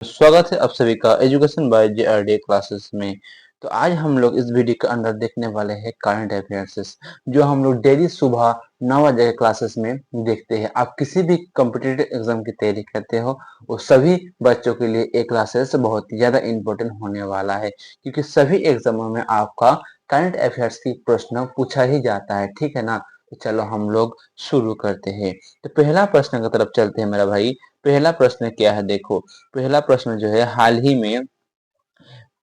स्वागत है आप सभी का एजुकेशन बाय जेआरडी क्लासेस में। तो आज हम लोग इस वीडियो के अंदर देखने वाले हैं करंट अफेयर्स, जो हम लोग डेली सुबह 9 बजे के क्लासेस में देखते हैं। आप किसी भी कॉम्पिटिटिव एग्जाम की तैयारी करते हो, वो सभी बच्चों के लिए ये क्लासेस बहुत ही ज्यादा इम्पोर्टेंट होने वाला है, क्योंकि सभी एग्जामों में आपका करंट अफेयर्स की प्रश्न पूछा ही जाता है। ठीक है ना? तो चलो हम लोग शुरू करते हैं। तो पहला प्रश्न की तरफ चलते हैं मेरा भाई। पहला प्रश्न क्या है, देखो। पहला प्रश्न जो है, हाल ही में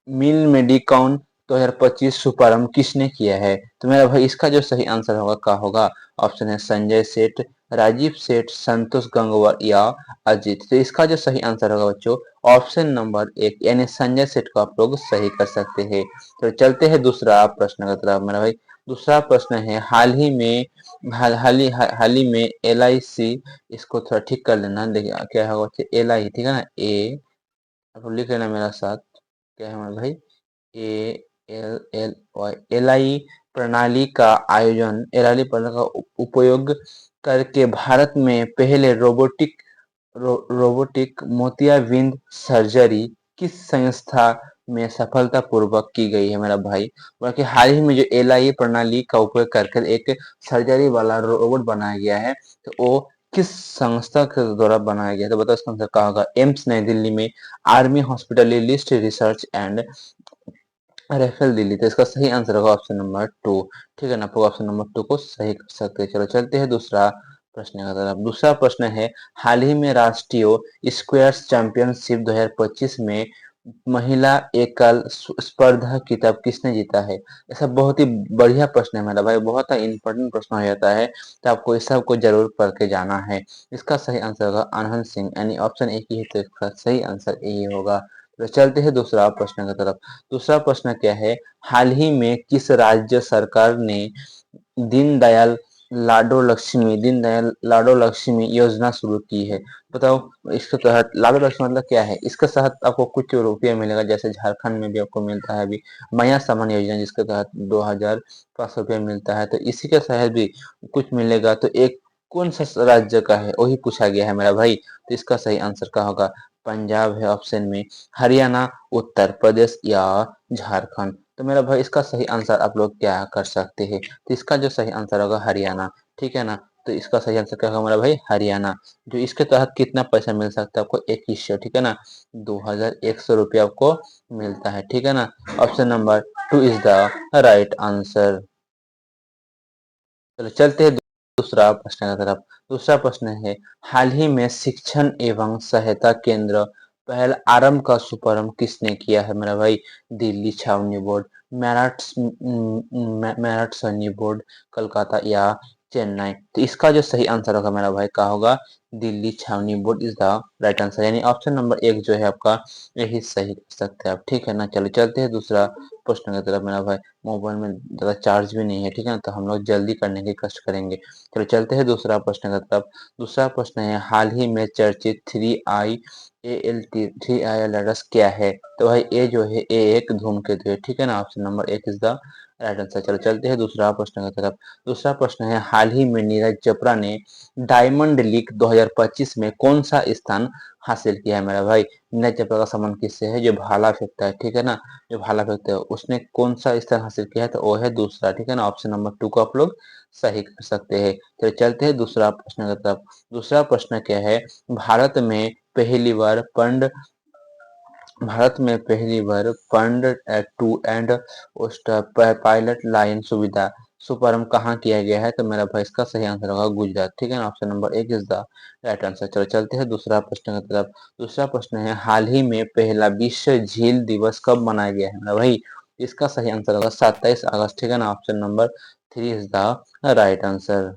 मिल मेडिकॉन 2025 शुभारंभ किसने किया है? तो मेरा भाई इसका जो सही आंसर होगा क्या होगा? ऑप्शन है संजय सेठ, राजीव सेठ, संतोष गंगवार या अजीत। तो इसका जो सही आंसर होगा बच्चों, ऑप्शन नंबर 1 यानी संजय सेठ को आप लोग सही कर सकते हैं। तो चलते हैं दूसरा प्रश्न की तरफ मेरा भाई। दूसरा प्रश्न है, हाल ही में LIC, इसको थोड़ा ठीक कर लेना। देखिए क्या होगा, LI, ठीक है ना, आप लिख लेना मेरा साथ। क्या है हमारा भाई? ALLY, LI प्रणाली का आयोजन, LI प्रणाली का उपयोग करके भारत में पहले रोबोटिक मोतियाबिंद सर्जरी किस संस्था में सफलतापूर्वक की गई है मेरा भाई? बल्कि हाल ही में जो LI प्रणाली का उपयोग करके एक सर्जरी वाला रोबोट बनाया गया है, तो वो किस संस्था के द्वारा बनाया गया? तो बताओ इसका आंसर क्या होगा? एम्स नई दिल्ली में, आर्मी हॉस्पिटलिस्ट रिसर्च एंड रेफेल दिल्ली। तो इसका सही आंसर होगा ऑप्शन नंबर 2। ठीक है ना? आप ऑप्शन नंबर 2 को सही कर सकते हैं। चलो चलते हैं दूसरा प्रश्न की तरफ। दूसरा प्रश्न है, हाल ही में राष्ट्रीय स्क्वैश चैंपियनशिप 2025 में महिला एकल स्पर्धा खिताब किसने जीता है? ऐसा बहुत ही बढ़िया प्रश्न है मेरा भाई, बहुत ही इंपॉर्टेंट प्रश्न हो जाता है, तो आपको इस सब को जरूर पढ़ के जाना है। इसका सही आंसर होगा अनहन सिंह, यानी ऑप्शन एक ही है, तो इसका सही आंसर यही होगा। तो चलते हैं दूसरा प्रश्न की तरफ। दूसरा प्रश्न क्या है, हाल ही में किस राज्य सरकार ने दीनदयाल दीनदयाल लाडो लक्ष्मी योजना शुरू की है? बताओ। इसके तहत लाडो लक्ष्मी मतलब क्या है? इसके तहत आपको कुछ रुपया मिलेगा, जैसे झारखंड में भी आपको मिलता है अभी माया समान योजना, जिसके तहत 2500 रुपया मिलता है, तो इसी के तहत भी कुछ मिलेगा। तो एक कौन सा राज्य का है, वही पूछा गया है मेरा भाई। तो इसका सही आंसर क्या होगा? पंजाब है ऑप्शन में, हरियाणा, उत्तर प्रदेश या झारखंड। तो मेरा भाई इसका सही आंसर आप लोग क्या कर सकते हैं? तो इसका जो सही आंसर होगा हरियाणा। ठीक है ना? तो इसका सही आंसर क्या होगा मेरा भाई? हरियाणा। जो इसके तहत कितना पैसा मिल सकता है आपको? 2100, ठीक है ना, 2100 रुपया आपको मिलता है। ठीक है ना? Option number 2 is the right answer. चलो चलते हैं दूसरा प्रश्न की तरफ। दूसरा प्रश्न है, हाल ही में शिक्षण एवं सहायता केंद्र पहल आरंभ का शुभारंभ किसने किया है मेरा भाई? दिल्ली छावनी बोर्ड, मेरठ सैन्य बोर्ड, कलकत्ता या चेन्नई। तो इसका जो सही आंसर होगा मेरा भाई क्या होगा? दिल्ली छावनी board is the right answer, यानी ऑप्शन नंबर 1 जो है आपका, यही सही कर सकते हैं आप। ठीक है ना? चलो चलते हैं दूसरा प्रश्न की तरफ मेरा भाई। मोबाइल में ज़्यादा चार्ज भी नहीं है, ठीक है ना, तो हम लोग जल्दी करने की कष्ट करेंगे। चलो चलते हैं दूसरा प्रश्न की तरफ। दूसरा प्रश्न है, हाल ही में चर्चित 3I ALT क्या है? तो भाई ए जो है, ए एक धूमकेतु है। ठीक है ना? Option number 1 is the right answer. चलो चलते हैं दूसरा प्रश्न की तरफ। दूसरा प्रश्न है, हाल ही में नीरज चोपड़ा ने डायमंड लीग 2025 में कौन सा स्थान हासिल किया है मेरा भाई? नीरज चोपड़ा का संबंध किससे है? जो भाला फेंकता है, ठीक है ना, जो भाला फेंकते हैं, उसने कौन सा स्थान हासिल किया है? तो वो है दूसरा। ठीक है ना? ऑप्शन नंबर 2 को आप लोग सही कर सकते हैं। तो चलते हैं दूसरा प्रश्न की तरफ। दूसरा प्रश्न क्या है, भारत में पहली बार पंड fund to end pilot line सुविधा शुभारंभ कहाँ किया गया है? तो मेरा भाई इसका सही आंसर होगा गुजरात। ठीक है ना? Option number 1 is the right answer. चलो चलते हैं दूसरा प्रश्न की तरफ। दूसरा प्रश्न है, हाल ही में पहला विश्व झील दिवस कब मनाया गया है मेरा भाई? इसका सही आंसर होगा 27 अगस्त। ठीक है ना? Option number 3 is the right answer.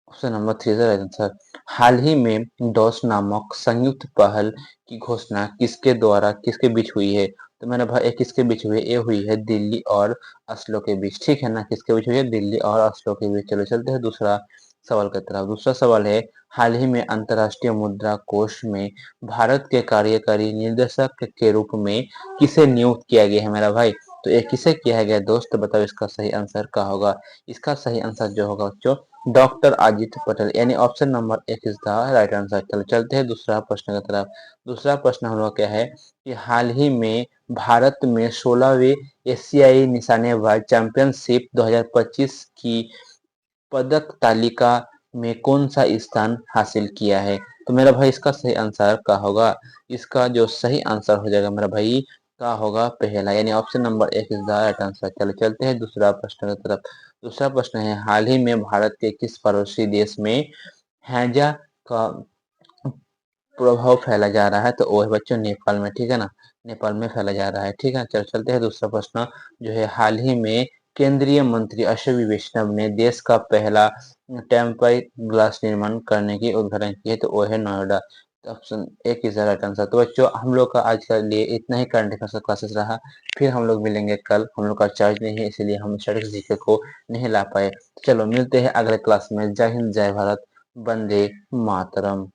Option number 3 is the right answer. हाल ही में डॉस नामक संयुक्त पहल की घोषणा किसके बीच हुई है? तो मैंने भाई किसके बीच हुई है? ये हुई है दिल्ली और अस्लो के बीच। ठीक है ना? किसके बीच हुई है? दिल्ली और अस्लो के बीच। चलो चलते हैं दूसरा सवाल की तरफ। दूसरा सवाल है, हाल ही में अंतर्राष्ट्रीय मुद्रा कोष में भारत के कार्यकारी निर्देशक के रूप में किसे नियुक्त किया गया है मेरा भाई? तो ये किसे किया गया दोस्त? बताओ इसका सही आंसर क्या होगा? इसका सही आंसर जो होगा बच्चों, डॉक्टर अजित पटेल, यानी ऑप्शन नंबर एक इज द राइट आंसर। चलो चलते हैं दूसरा प्रश्न की तरफ। दूसरा प्रश्न हम लोग क्या है कि हाल ही में भारत में 16वीं एशियाई निशानेबाज चैंपियनशिप 2025 की पदक तालिका में कौन सा स्थान हासिल किया है? तो मेरा भाई इसका सही आंसर क्या होगा? इसका जो सही आंसर हो जाएगा मेरा भाई क्या होगा? पहला, यानी ऑप्शन नंबर एक इज द राइट आंसर। चलो चलते हैं दूसरा प्रश्न की तरफ। दूसरा प्रश्न है, हाल ही में भारत के किस पड़ोसी देश में हैजा का प्रभाव फैला जा रहा है? तो वो है बच्चों नेपाल में, ठीक है ना। नेपाल में फैला जा रहा है, ठीक है। चल चलते हैं दूसरा प्रश्न जो है, हाल ही में केंद्रीय मंत्री अश्विनी वैष्णव ने देश का पहला टेम्पर्ड ग्लास निर्माण करने की उद्घाटन की है, तो वो है नोएडा। तो ऑप्शन एक इज राइट आंसर। तो बच्चों हम लोग का आज के लिए इतना ही करंट अफेयर्स क्लासेस रहा। फिर हम लोग मिलेंगे कल। हम लोग का चार्ज नहीं है इसलिए हम सड़क जीके को नहीं ला पाए। चलो मिलते हैं अगले क्लास में। जय हिंद, जय भारत, वंदे मातरम।